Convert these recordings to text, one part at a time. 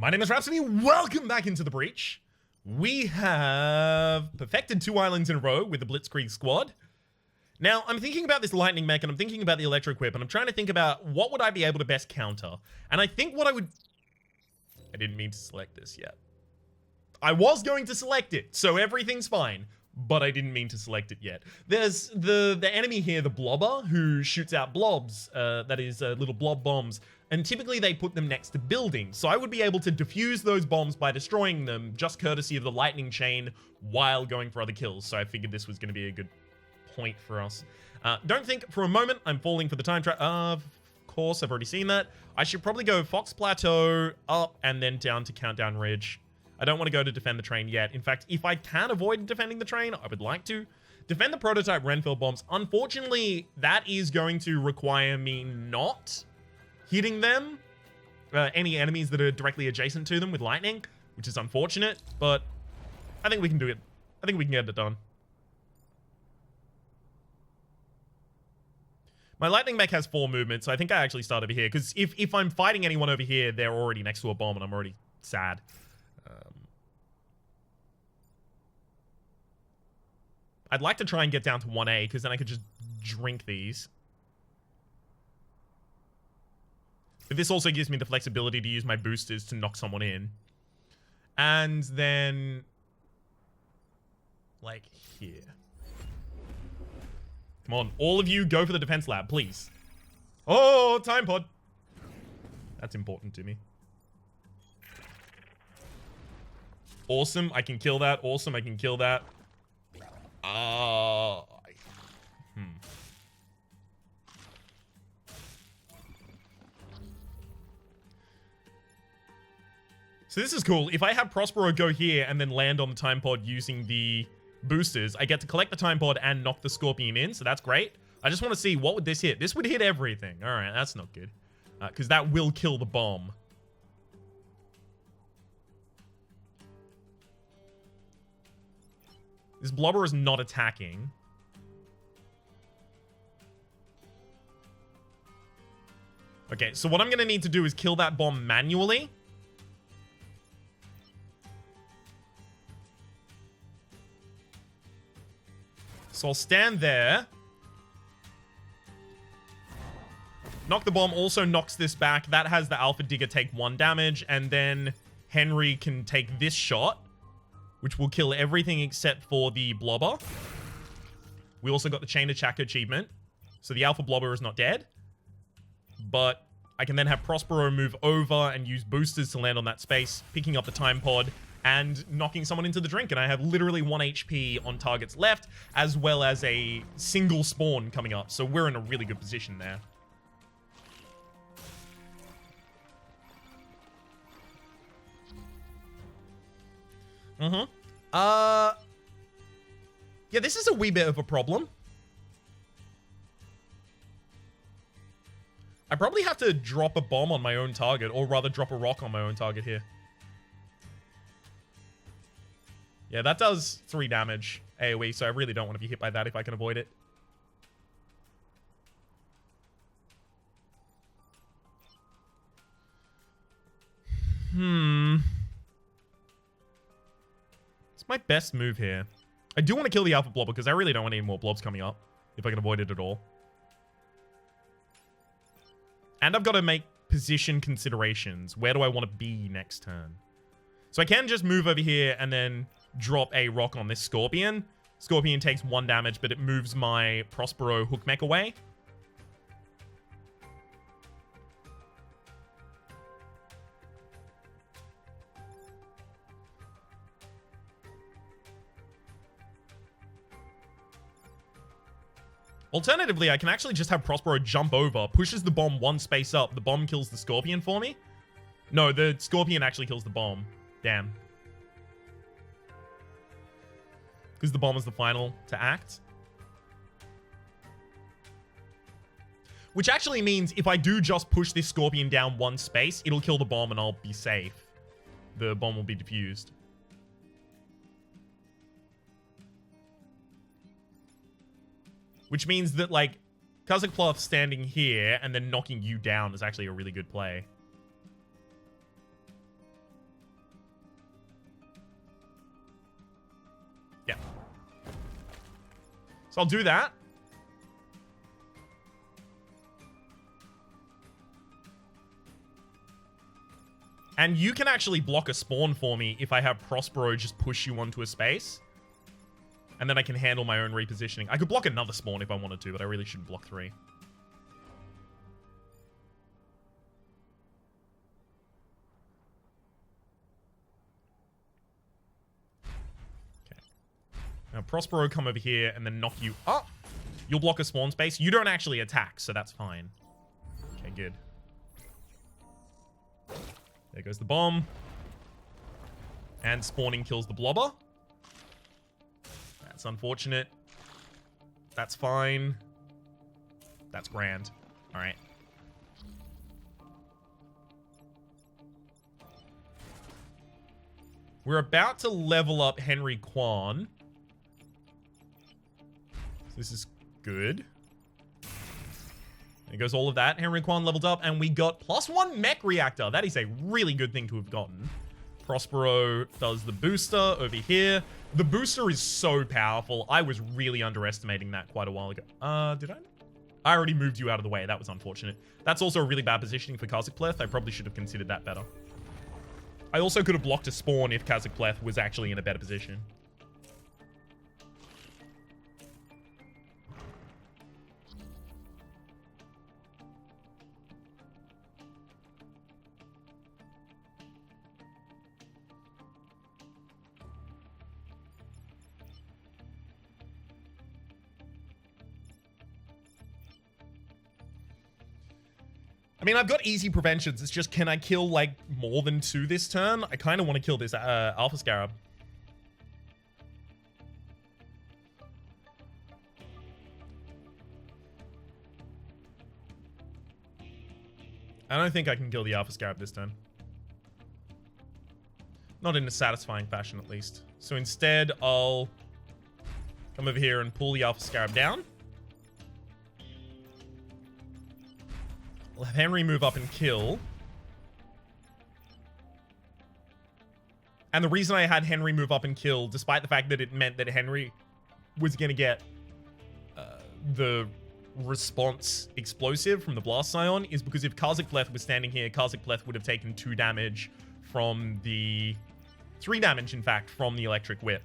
My name is Rhapsody. Welcome back into the breach. We have perfected 2 islands in a row with the Blitzkrieg squad. Now, I'm thinking about this lightning mech and I'm thinking about the electric whip and I'm trying to think about what would I be able to best counter. And I think what I didn't mean to select this yet. I was going to select it, so everything's fine. But I didn't mean to select it yet. There's the enemy here, the blobber, who shoots out blobs, that is little blob bombs, and typically they put them next to buildings. So I would be able to defuse those bombs by destroying them, just courtesy of the lightning chain, while going for other kills. So I figured this was going to be a good point for us. Don't think for a moment I'm falling for the time trap. Of course, I've already seen that. I should probably go Fox Plateau, up, and then down to Countdown Ridge. I don't want to go to defend the train yet. In fact, if I can avoid defending the train, I would like to. Defend the prototype Renfield bombs. Unfortunately, that is going to require me not hitting them, any enemies that are directly adjacent to them with lightning, which is unfortunate, but I think we can do it. I think we can get it done. My lightning mech has 4 movements, so I think I actually start over here, because if I'm fighting anyone over here, they're already next to a bomb, and I'm already sad. I'd like to try and get down to 1A, because then I could just drink these. But this also gives me the flexibility to use my boosters to knock someone in. And then, like, here. Come on, all of you go for the defense lab, please. Oh, time pod. That's important to me. Awesome, I can kill that. Awesome, I can kill that. So this is cool. If I have Prospero go here and then land on the time pod using the boosters, I get to collect the time pod and knock the Scorpion in, so that's great. I just want to see, what would this hit? This would hit everything. All right, that's not good. Because that will kill the bomb. This blobber is not attacking. Okay, so what I'm going to need to do is kill that bomb manually. So I'll stand there. Knock the bomb, also knocks this back. That has the Alpha Digger take 1 damage, and then Henry can take this shot, which will kill everything except for the blobber. We also got the Chain Attack achievement, so the Alpha Blobber is not dead. But I can then have Prospero move over and use boosters to land on that space, picking up the time pod and knocking someone into the drink. And I have literally 1 HP on targets left, as well as a single spawn coming up. So we're in a really good position there. Yeah, this is a wee bit of a problem. I probably have to drop a bomb on my own target, or rather drop a rock on my own target here. Yeah, that does 3 damage AoE, so I really don't want to be hit by that if I can avoid it. It's my best move here. I do want to kill the Alpha Blobber because I really don't want any more blobs coming up if I can avoid it at all. And I've got to make position considerations. Where do I want to be next turn? So I can just move over here and then drop a rock on this Scorpion. Scorpion takes 1 damage, but it moves my Prospero hook mech away. Alternatively, I can actually just have Prospero jump over, pushes the bomb 1 space up. The bomb kills the Scorpion for me. No, the Scorpion actually kills the bomb. Damn. Because the bomb is the final to act. Which actually means if I do just push this Scorpion down 1 space, it'll kill the bomb and I'll be safe. The bomb will be defused. Which means that, like, Kazakhploth standing here and then knocking you down is actually a really good play. Yeah. So I'll do that. And you can actually block a spawn for me if I have Prospero just push you onto a space. And then I can handle my own repositioning. I could block another spawn if I wanted to, but I really shouldn't block 3. Okay. Now Prospero come over here and then knock you up. You'll block a spawn space. You don't actually attack, so that's fine. Okay, good. There goes the bomb. And spawning kills the blobber. That's unfortunate. That's fine. That's grand. All right. We're about to level up Henry Kwan. So this is good. There goes all of that. Henry Kwan leveled up, and we got +1 mech reactor. That is a really good thing to have gotten. Prospero does the booster over here. The booster is so powerful. I was really underestimating that quite a while ago. Did I? I already moved you out of the way. That was unfortunate. That's also a really bad positioning for Kazakh I probably should have considered that better. I also could have blocked a spawn if Kazakh was actually in a better position. I mean, I've got easy preventions. It's just, can I kill, like, more than 2 this turn? I kind of want to kill this Alpha Scarab. I don't think I can kill the Alpha Scarab this turn. Not in a satisfying fashion, at least. So instead, I'll come over here and pull the Alpha Scarab down. I'll have Henry move up and kill. And the reason I had Henry move up and kill, despite the fact that it meant that Henry was going to get the response explosive from the Blast Scion, is because if Kazakh was standing here, Kazakh would have taken 2 damage from the... 3 damage, in fact, from the Electric Whip.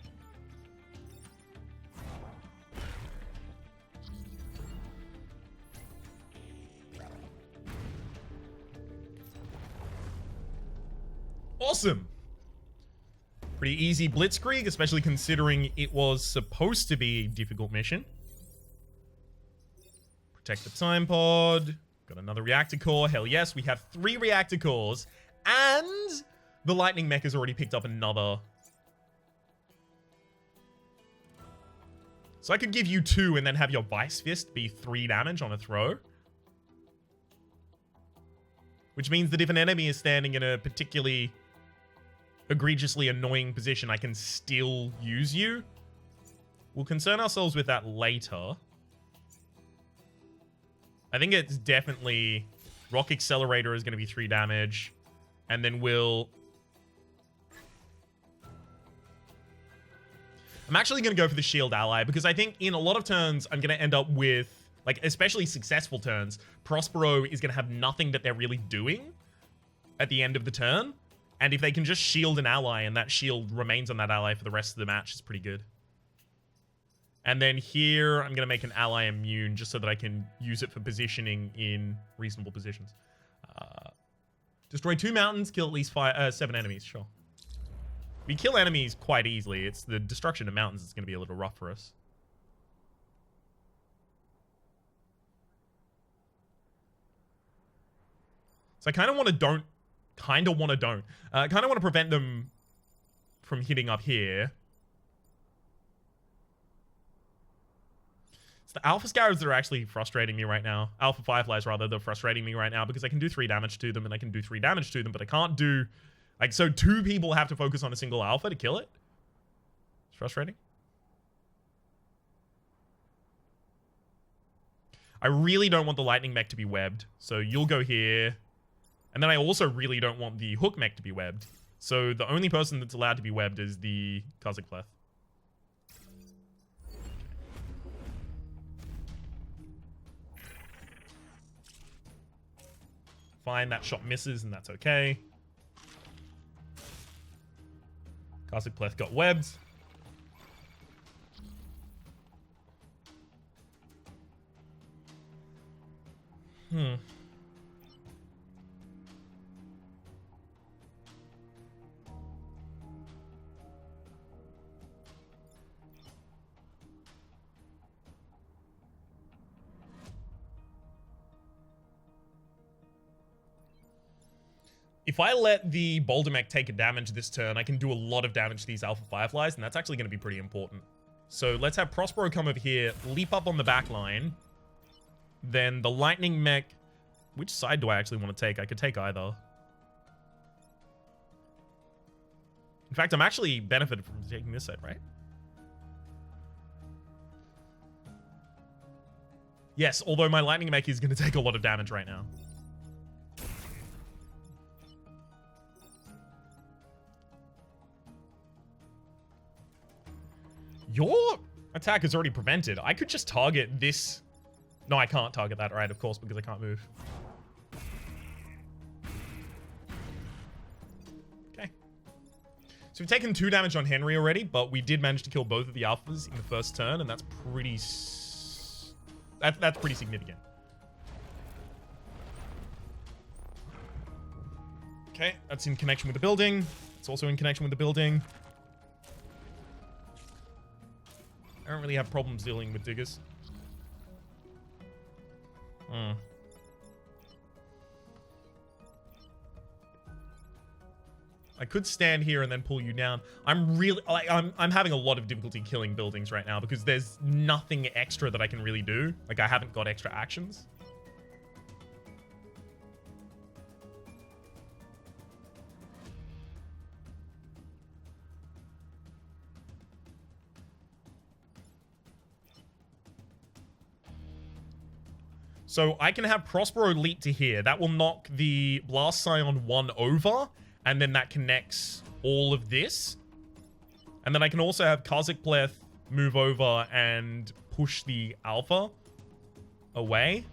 Awesome. Pretty easy blitzkrieg, especially considering it was supposed to be a difficult mission. Protect the time pod. Got another reactor core. Hell yes, we have 3 reactor cores. And the lightning mech has already picked up another. So I could give you 2 and then have your Vice Fist be 3 damage on a throw. Which means that if an enemy is standing in a particularly egregiously annoying position, I can still use you. We'll concern ourselves with that later. I think it's definitely Rock Accelerator is going to be 3 damage. And then we'll... I'm actually going to go for the shield ally because I think in a lot of turns I'm going to end up with, like, especially successful turns, Prospero is going to have nothing that they're really doing at the end of the turn. And if they can just shield an ally and that shield remains on that ally for the rest of the match, it's pretty good. And then here, I'm going to make an ally immune just so that I can use it for positioning in reasonable positions. Destroy 2 mountains, kill at least 7 enemies, sure. We kill enemies quite easily. It's the destruction of mountains that's going to be a little rough for us. So I kind of want to don't. Kind of want to prevent them from hitting up here. It's the Alpha Scarabs that are actually frustrating me right now. Alpha Fireflies, rather, they're frustrating me right now because I can do 3 damage to them and I can do 3 damage to them, but I can't do... Like, so 2 people have to focus on a single Alpha to kill it? It's frustrating. I really don't want the Lightning Mech to be webbed, so you'll go here. And then I also really don't want the Hook Mech to be webbed. So the only person that's allowed to be webbed is the Kazakh. fine. That shot misses, and that's okay. Classic Pleth got webbed. If I let the Boulder Mech take a damage this turn, I can do a lot of damage to these Alpha Fireflies, and that's actually going to be pretty important. So let's have Prospero come over here, leap up on the back line. Then the Lightning Mech... Which side do I actually want to take? I could take either. In fact, I'm actually benefited from taking this side, right? Yes, although my Lightning Mech is going to take a lot of damage right now. Your attack is already prevented. I could just target this. No, I can't target that, right? Of course, because I can't move. Okay. So we've taken 2 damage on Henry already, but we did manage to kill both of the alphas in the first turn, and that's pretty... That's pretty significant. Okay, that's in connection with the building. It's also in connection with the building. I don't really have problems dealing with diggers. I could stand here and then pull you down. I'm really like I'm having a lot of difficulty killing buildings right now because there's nothing extra that I can really do. Like I haven't got extra actions. So I can have Prospero leap to here. That will knock the Blast Scion 1 over, and then that connects all of this. And then I can also have Kazik Pleth move over and push the Alpha away.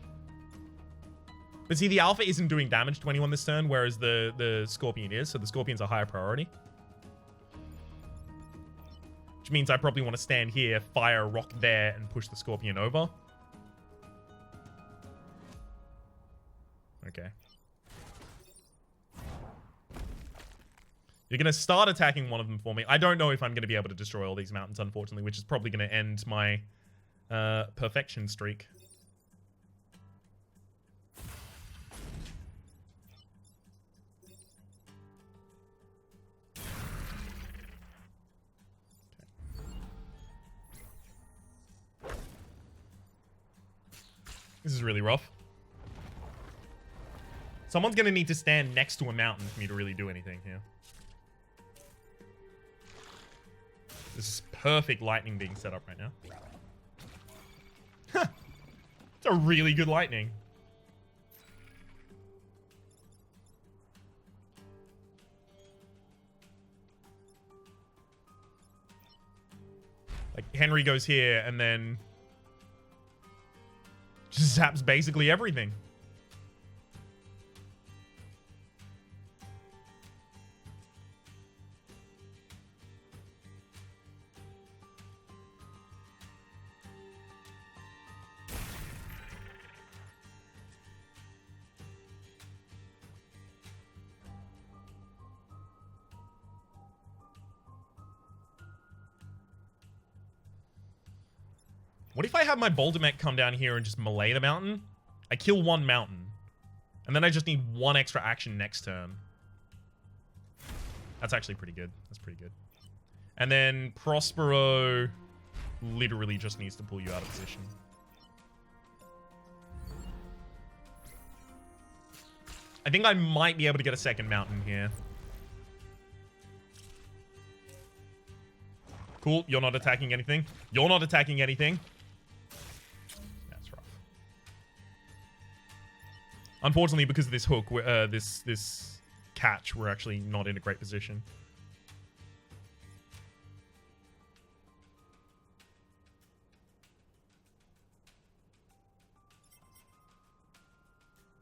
But see, the Alpha isn't doing damage to anyone this turn, whereas the Scorpion is, so the Scorpion's a higher priority. Which means I probably want to stand here, fire a rock there, and push the Scorpion over. Okay. You're going to start attacking one of them for me. I don't know if I'm going to be able to destroy all these mountains, unfortunately, which is probably going to end my perfection streak. Okay. This is really rough. Someone's going to need to stand next to a mountain for me to really do anything here. This is perfect lightning being set up right now. Huh. It's a really good lightning. Like, Henry goes here and then just zaps basically everything. What if I have my Boulder Mech come down here and just melee the mountain? I kill one mountain. And then I just need one extra action next turn. That's actually pretty good. That's pretty good. And then Prospero literally just needs to pull you out of position. I think I might be able to get a second mountain here. Cool. You're not attacking anything. You're not attacking anything. That's rough. Unfortunately, because of this hook, this catch, we're actually not in a great position.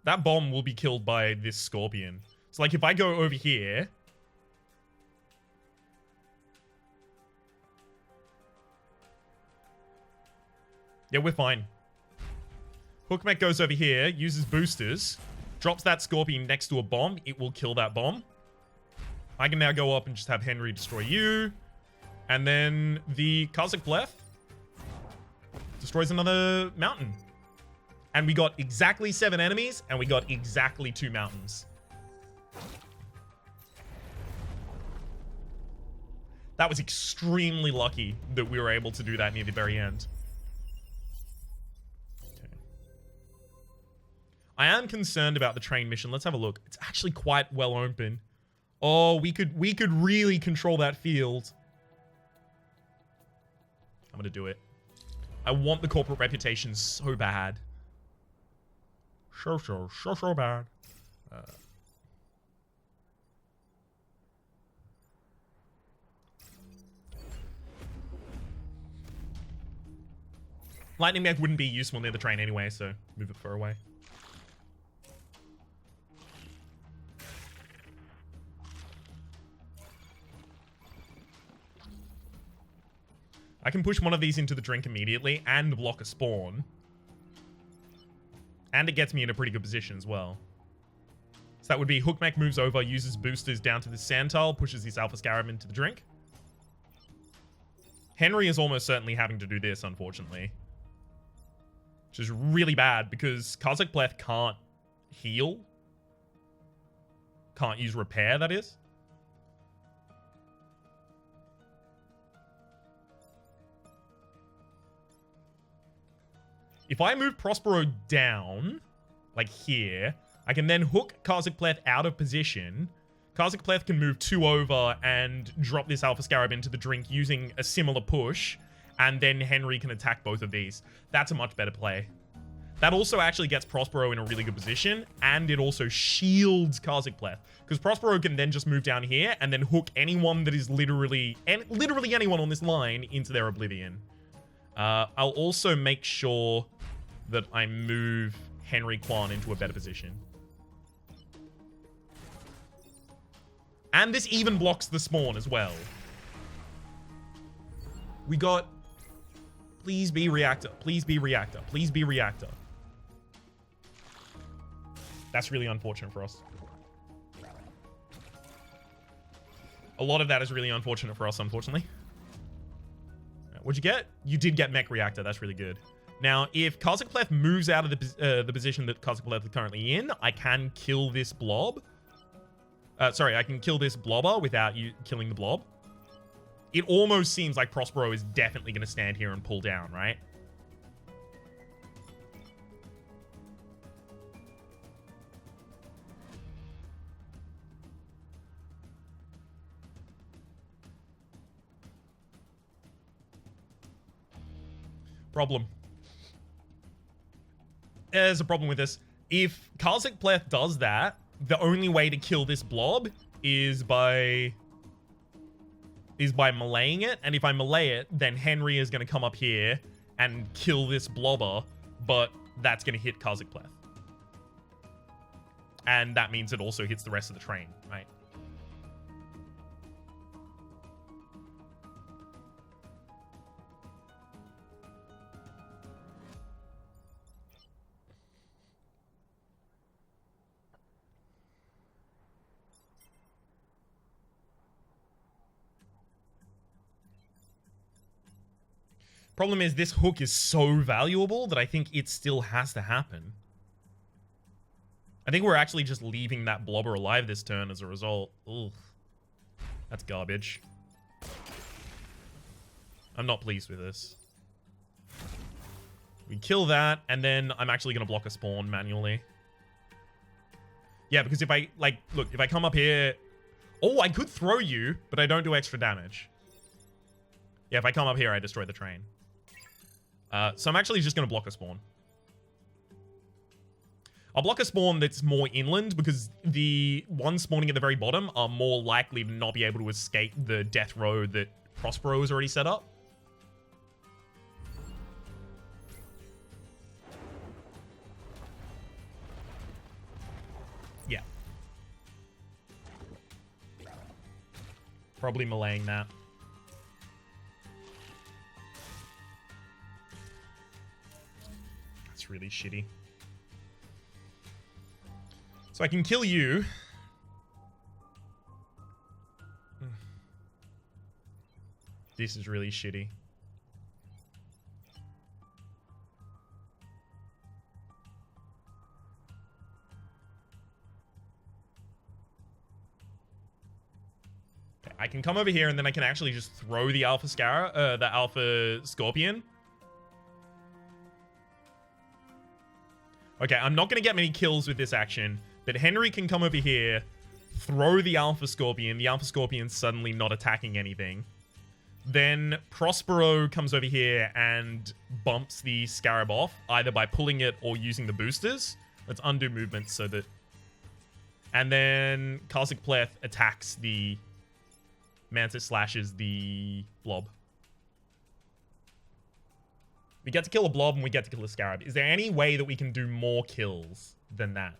that bomb will be killed by this scorpion. So, like, if I go over here... Yeah, we're fine. Hookmech goes over here, uses boosters, drops that scorpion next to a bomb. It will kill that bomb. I can now go up and just have Henry destroy you. And then the Kazakh Blef destroys another mountain. And we got exactly 7 enemies, and we got exactly 2 mountains. That was extremely lucky that we were able to do that near the very end. I am concerned about the train mission. Let's have a look. It's actually quite well open. Oh, we could really control that field. I'm gonna do it. I want the corporate reputation so bad. So bad. Lightning Mech wouldn't be useful near the train anyway, so move it far away. I can push one of these into the drink immediately and block a spawn. And it gets me in a pretty good position as well. So that would be Hookmech moves over, uses boosters down to the sand tile, pushes this Alpha Scarab into the drink. Henry is almost certainly having to do this, unfortunately. Which is really bad because Kazakh Bleth can't heal. Can't use repair, that is. If I move Prospero down, like here, I can then hook Kazakh Pleth out of position. Kazakh Pleth can move 2 over and drop this Alpha Scarab into the drink using a similar push, and then Henry can attack both of these. That's a much better play. That also actually gets Prospero in a really good position, and it also shields Kazakh Pleth, because Prospero can then just move down here and then hook anyone that is literally anyone on this line into their oblivion. I'll also make sure that I move Henry Kwan into a better position. And this even blocks the spawn as well. We got... Please be reactor. Please be reactor. Please be reactor. That's really unfortunate for us. A lot of that is really unfortunate for us, unfortunately. What'd you get? You did get mech reactor. That's really good. Now, if Kazakh Pleth moves out of the position that Kazakh Pleth is currently in, I can kill this blob. Sorry, I can kill this blobber without you killing the blob. It almost seems like Prospero is definitely going to stand here and pull down, right? Problem. There's a problem with this. If Kazakh Pleth does that, the only way to kill this blob is by meleeing it. And if I melee it, then Henry is going to come up here and kill this blobber, but that's going to hit Kazakh Pleth. And that means it also hits the rest of the train, right? Problem is, this hook is so valuable that I think it still has to happen. I think we're actually just leaving that blobber alive this turn as a result. Ugh. That's garbage. I'm not pleased with this. We kill that, and then I'm actually going to block a spawn manually. Yeah, because if I, like, look, if I come up here... Oh, I could throw you, but I don't do extra damage. Yeah, if I come up here, I destroy the train. So I'm actually just going to block a spawn. I'll block a spawn that's more inland because the ones spawning at the very bottom are more likely to not be able to escape the death row that Prospero has already set up. Probably meleeing that. That's really shitty. So I can kill you. This is really shitty. Okay, I can come over here and then I can actually just throw the the Alpha Scorpion. Okay, I'm not going to get many kills with this action, but Henry can come over here, throw the Alpha Scorpion. The Alpha Scorpion's suddenly not attacking anything. Then Prospero comes over here and bumps the Scarab off, either by pulling it or using the boosters. Let's undo movement so that... And then Karzik Pleth attacks the Mantis, slashes the Blob. We get to kill a Blob and we get to kill a Scarab. Is there any way that we can do more kills than that?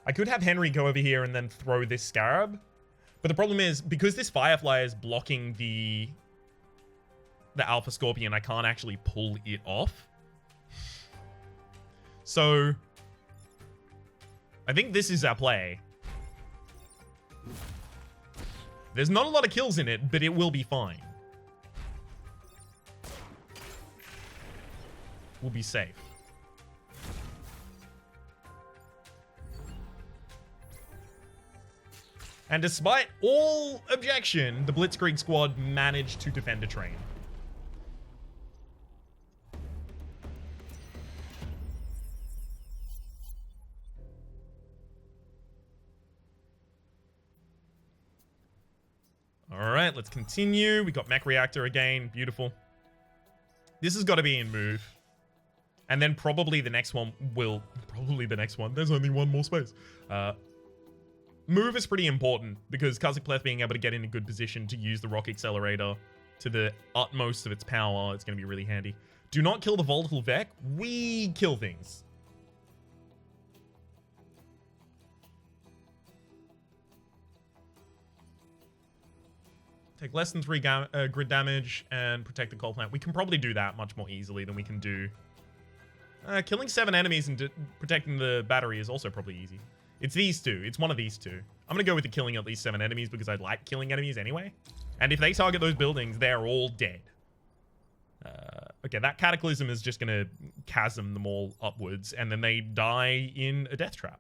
I could have Henry go over here and then throw this Scarab. But the problem is, because this Firefly is blocking the Alpha Scorpion, I can't actually pull it off. So I think this is our play. There's not a lot of kills in it, but it will be fine. We'll be safe. And despite all objection, the Blitzkrieg squad managed to defend a train. Alright, let's continue. We got Mech Reactor again. Beautiful. This has got to be in move. And then probably the next one will... Probably the next one. There's only one more space. Move is pretty important because Karzik Pleth being able to get in a good position to use the Rock Accelerator to the utmost of its power, it's going to be really handy. Do not kill the Volatile Vec. We kill things. Take less than 3 grid damage and protect the coal plant. We can probably do that much more easily than we can do. Killing 7 enemies and protecting the battery is also probably easy. It's these two. It's one of these two. I'm going to go with the killing at least 7 enemies because I like killing enemies anyway. And if they target those buildings, they're all dead. Okay, that Cataclysm is just going to chasm them all upwards, and then they die in a death trap.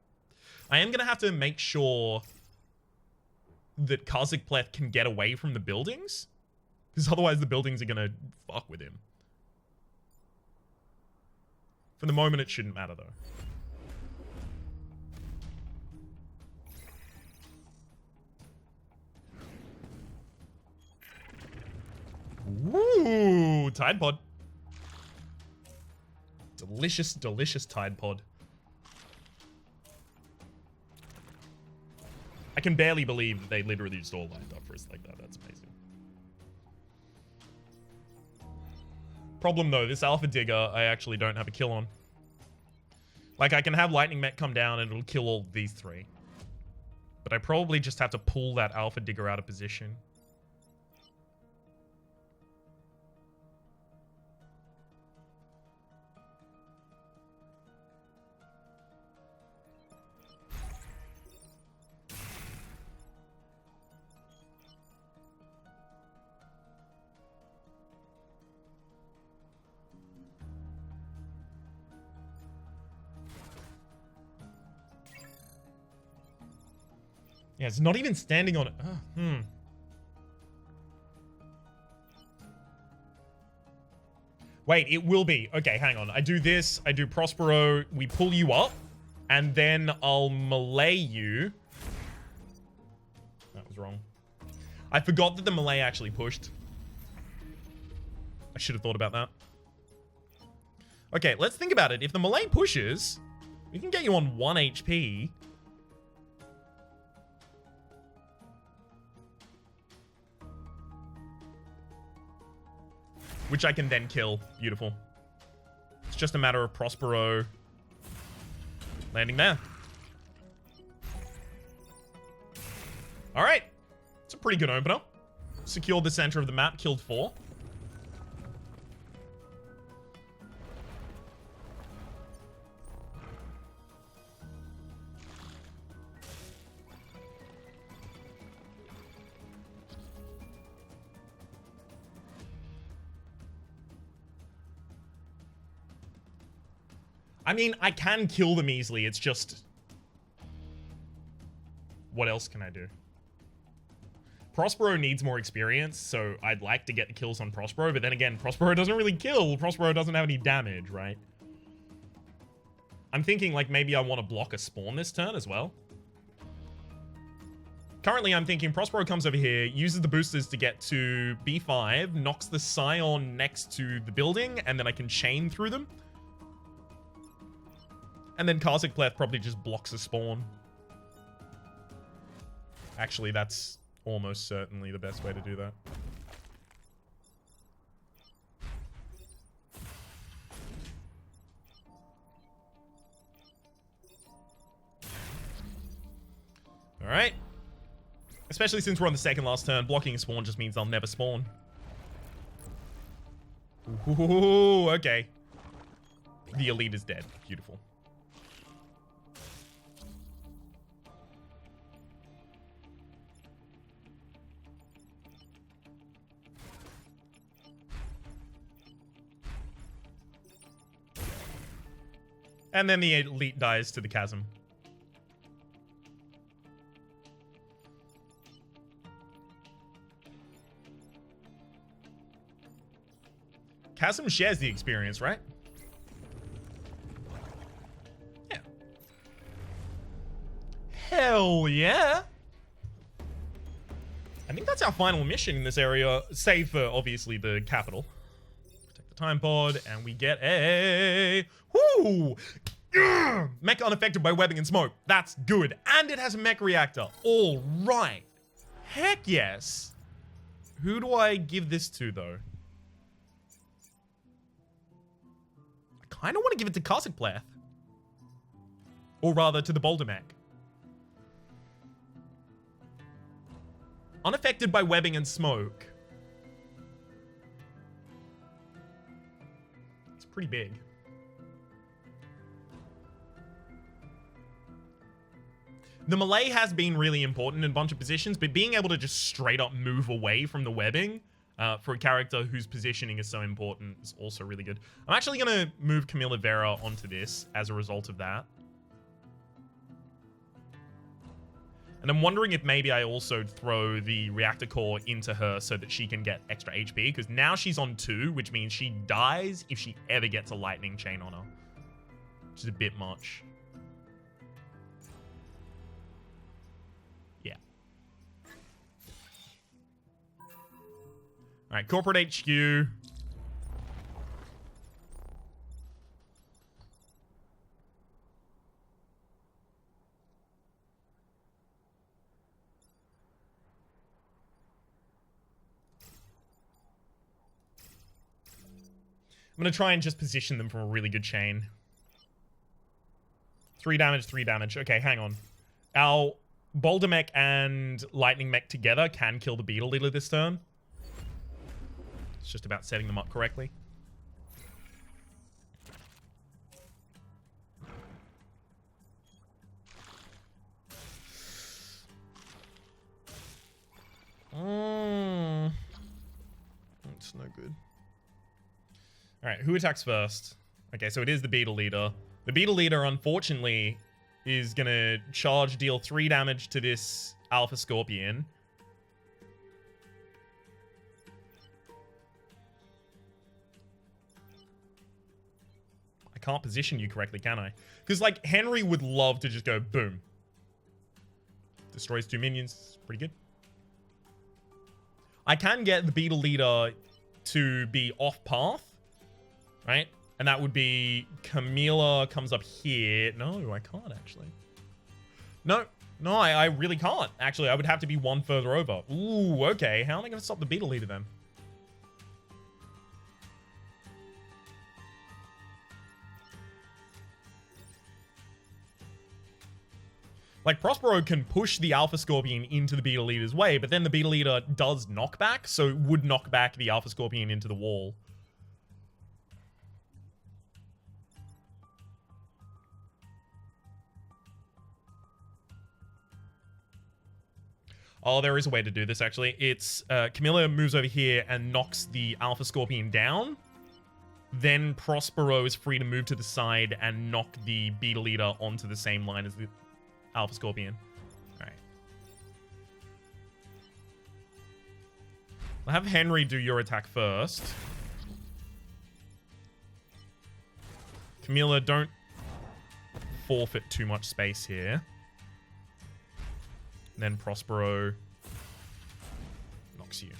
I am going to have to make sure that Karzik Pleth can get away from the buildings, because otherwise the buildings are going to fuck with him. For the moment, it shouldn't matter, though. Woo! Tide Pod. Delicious, delicious Tide Pod. I can barely believe that they literally just all lined up for us like that. That's amazing. Problem though, this Alpha Digger I actually don't have a kill on. Like, I can have Lightning Mech come down and it'll kill all these 3. But I probably just have to pull that Alpha Digger out of position. Yeah, it's not even standing on it. Wait, it will be. Okay, hang on. I do this. I do Prospero. We pull you up. And then I'll melee you. That was wrong. I forgot that the melee actually pushed. I should have thought about that. Okay, let's think about it. If the melee pushes, we can get you on 1 HP. Which I can then kill. Beautiful. It's just a matter of Prospero Landing there. All right. It's a pretty good opener. Secured the center of the map, killed 4. I mean, I can kill them easily. It's just... what else can I do? Prospero needs more experience, so I'd like to get the kills on Prospero, but then again, Prospero doesn't really kill. Prospero doesn't have any damage, right? I'm thinking, like, maybe I want to block a spawn this turn as well. Currently, I'm thinking Prospero comes over here, uses the boosters to get to B5, knocks the Scion next to the building, and then I can chain through them. And then Karzik Pleth probably just blocks a spawn. Actually, that's almost certainly the best way to do that. Alright. Especially since we're on the second last turn, blocking a spawn just means they'll never spawn. Ooh, okay. The elite is dead. Beautiful. And then the elite dies to the chasm. Chasm shares the experience, right? Yeah. Hell yeah. I think that's our final mission in this area, save for, obviously, the capital. Protect the time pod, and we get a... Woo! Mech unaffected by webbing and smoke. That's good. And it has a mech reactor. All right. Heck yes. Who do I give this to, though? I kind of want to give it to Karzik Pleth. Or rather, to the Boulder Mech. Unaffected by webbing and smoke. It's pretty big. The melee has been really important in a bunch of positions, but being able to just straight up move away from the webbing for a character whose positioning is so important is also really good. I'm actually going to move Camilla Vera onto this as a result of that. And I'm wondering if maybe I also throw the reactor core into her so that she can get extra HP, because now she's on 2, which means she dies if she ever gets a lightning chain on her, which is a bit much. Yeah. All right, corporate HQ. I'm going to try and just position them from a really good chain. 3 damage, 3 damage. Okay, hang on. Our Boulder Mech and Lightning Mech together can kill the Beetle Leader this turn. It's just about setting them up correctly. That's no good. All right, who attacks first? Okay, so it is the Beetle Leader. The Beetle Leader, unfortunately, is going to charge, deal 3 damage to this Alpha Scorpion. I can't position you correctly, can I? Because, like, Henry would love to just go boom. Destroys 2 minions. Pretty good. I can get the Beetle Leader to be off path. Right? And that would be Camilla comes up here. No, I can't actually. No, I really can't. Actually, I would have to be 1 further over. Ooh, okay. How am I going to stop the Beetle Leader then? Like, Prospero can push the Alpha Scorpion into the Beetle Eater's way, but then the Beetle Eater does knockback, so it would knock back the Alpha Scorpion into the wall. Oh, there is a way to do this, actually. It's, Camilla moves over here and knocks the Alpha Scorpion down. Then Prospero is free to move to the side and knock the Beetle Eater onto the same line as the Alpha Scorpion. Alright. I'll have Henry do your attack first. Camilla, don't forfeit too much space here. Then Prospero knocks you.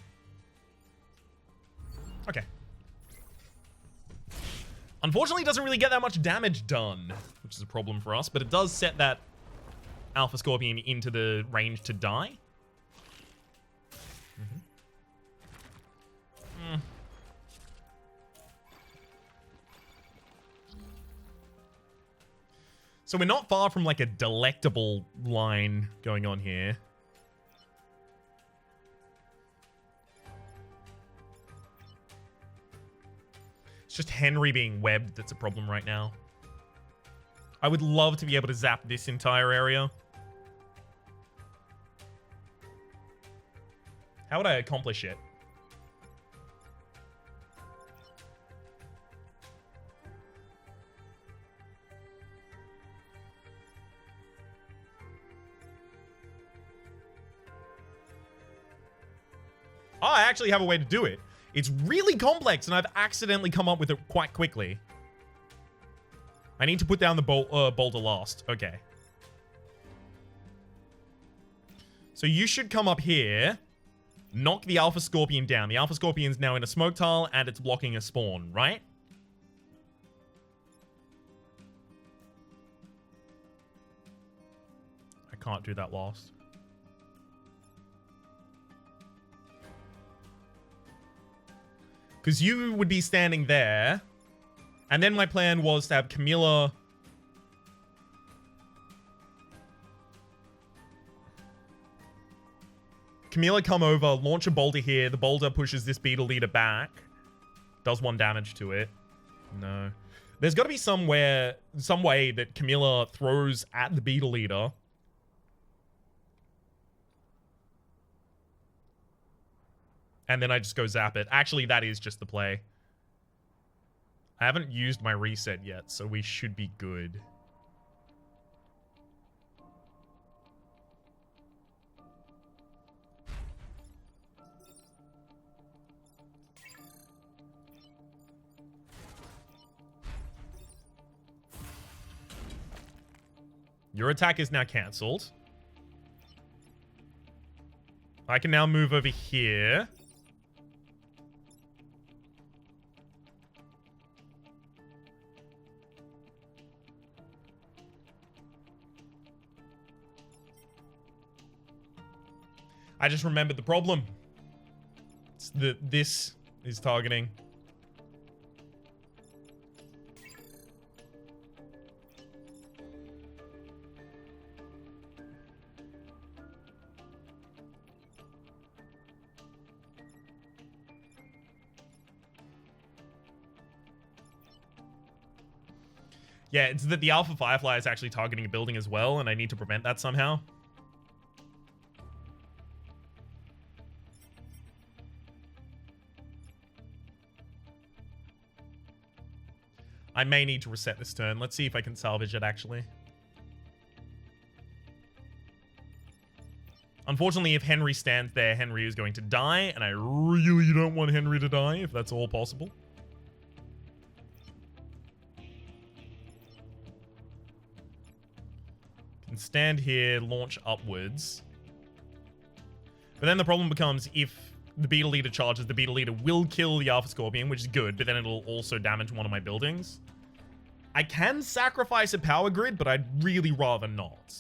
Okay. Unfortunately, it doesn't really get that much damage done, which is a problem for us, but it does set that Alpha Scorpion into the range to die. So we're not far from like a delectable line going on here. It's just Henry being webbed that's a problem right now. I would love to be able to zap this entire area. How would I accomplish it? Oh, I actually have a way to do it. It's really complex, and I've accidentally come up with it quite quickly. I need to put down the boulder last. Okay. So you should come up here, knock the Alpha Scorpion down. The Alpha Scorpion's now in a smoke tile, and it's blocking a spawn, right? I can't do that last. Because you would be standing there. And then my plan was to have Camilla... Camilla come over, launch a boulder here. The boulder pushes this Beetle Eater back. Does 1 damage to it. No. There's got to be some way that Camilla throws at the Beetle Eater. And then I just go zap it. Actually, that is just the play. I haven't used my reset yet, so we should be good. Your attack is now cancelled. I can now move over here. I just remembered the problem. It's this is targeting. Yeah, it's that the Alpha Firefly is actually targeting a building as well, and I need to prevent that somehow. I may need to reset this turn. Let's see if I can salvage it, actually. Unfortunately, if Henry stands there, Henry is going to die, and I really don't want Henry to die, if that's all possible. Can stand here, launch upwards. But then the problem becomes if the Beetle Eater charges, the Beetle Eater will kill the Alpha Scorpion, which is good, but then it'll also damage one of my buildings. I can sacrifice a power grid, but I'd really rather not.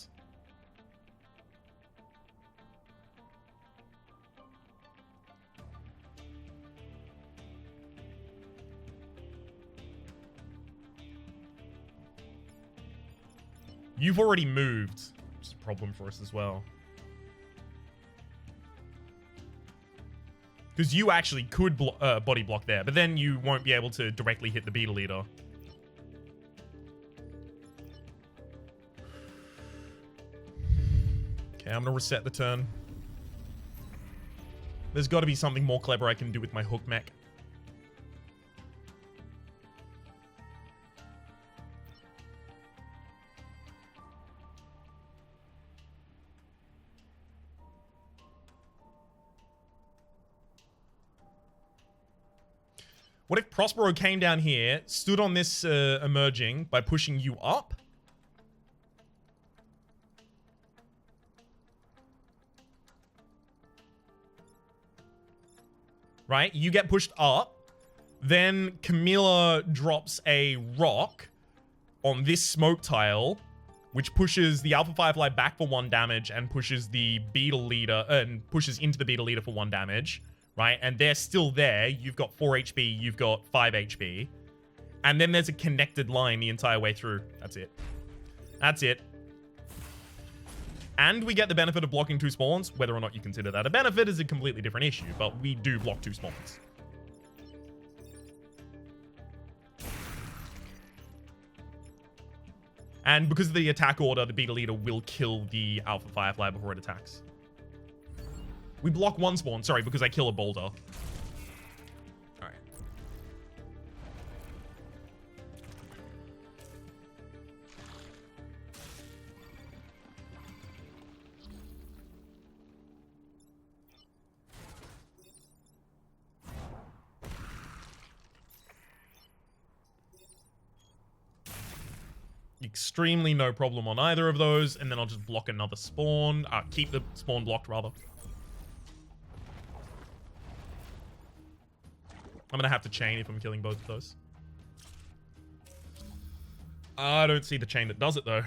You've already moved. It's a problem for us as well. Because you actually could body block there, but then you won't be able to directly hit the beetle leader. Okay, I'm gonna reset the turn. There's got to be something more clever I can do with my hook mech. What if Prospero came down here, stood on this emerging by pushing you up? Right? You get pushed up. Then Camilla drops a rock on this smoke tile, which pushes the Alpha Firefly back for 1 damage and pushes the beetle leader and pushes into the beetle leader for 1 damage. Right? And they're still there. You've got 4 HP, you've got 5 HP. And then there's a connected line the entire way through. That's it. That's it. And we get the benefit of blocking 2 spawns. Whether or not you consider that a benefit is a completely different issue, but we do block 2 spawns. And because of the attack order, the beetle leader will kill the Alpha Firefly before it attacks. We block 1 spawn, sorry, because I kill a boulder. Alright. Extremely no problem on either of those, and then I'll just block another spawn. Keep the spawn blocked, rather. I'm gonna have to chain if I'm killing both of those. I don't see the chain that does it, though.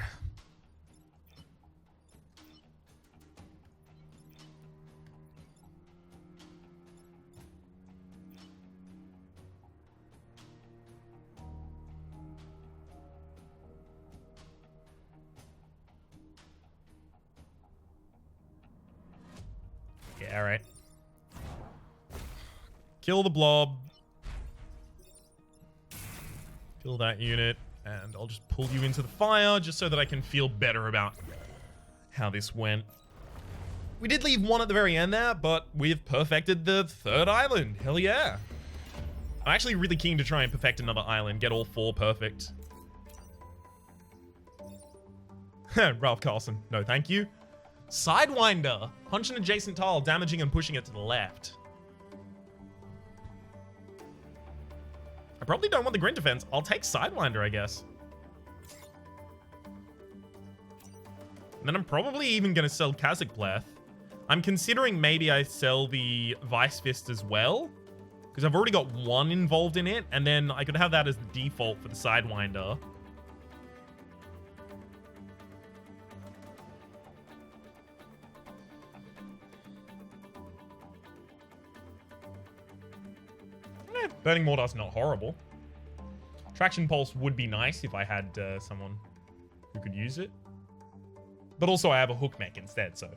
Yeah, alright. Kill the blob. Kill that unit, and I'll just pull you into the fire just so that I can feel better about how this went. We did leave 1 at the very end there, but we've perfected the 3rd island. Hell yeah. I'm actually really keen to try and perfect another island, get all 4 perfect. Ralph Carlson, no thank you. Sidewinder, punch an adjacent tile, damaging and pushing it to the left. I probably don't want the Grin Defense. I'll take Sidewinder, I guess. And then I'm probably even going to sell Kazakh Pleth. I'm considering maybe I sell the Vice Fist as well, because I've already got 1 involved in it, and then I could have that as the default for the Sidewinder. Burning Mortar's not horrible. Traction Pulse would be nice if I had someone who could use it. But also I have a hook mech instead, so.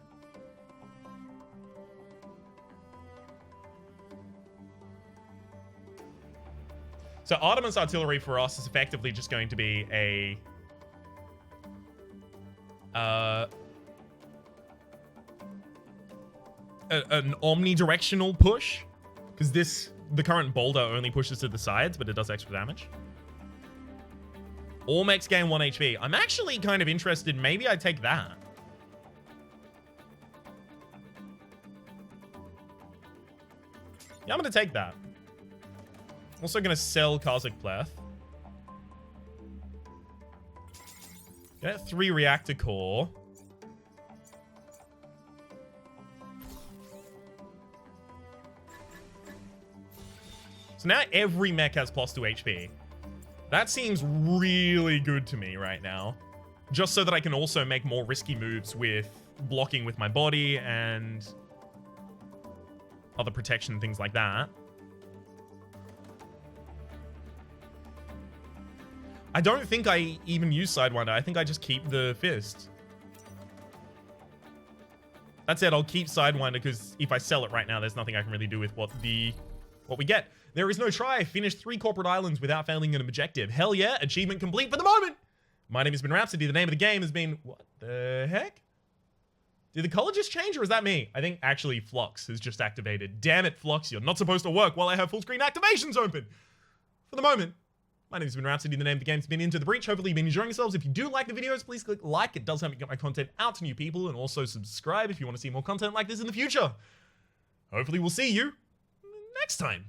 So Artemis Artillery for us is effectively just going to be a... an omnidirectional push. Because the current boulder only pushes to the sides, but it does extra damage. All mechs gain 1 HP. I'm actually kind of interested. Maybe I take that. Yeah, I'm going to take that. Also going to sell Kazakh Pleth. Get 3 reactor core. So now every mech has plus 2 HP. That seems really good to me right now. Just so that I can also make more risky moves with blocking with my body and other protection, things like that. I don't think I even use Sidewinder. I think I just keep the fist. That said, I'll keep Sidewinder because if I sell it right now, there's nothing I can really do with what we get. There is no try. Finished 3 corporate islands without failing an objective. Hell yeah, achievement complete for the moment. My name has been Rhapsody. The name of the game has been... What the heck? Did the colleges change or is that me? I think actually Flux has just activated. Damn it, Flux. You're not supposed to work while I have full screen activations open. For the moment, my name has been Rhapsody. The name of the game has been Into the Breach. Hopefully you've been enjoying yourselves. If you do like the videos, please click like. It does help me get my content out to new people. And also subscribe if you want to see more content like this in the future. Hopefully we'll see you next time.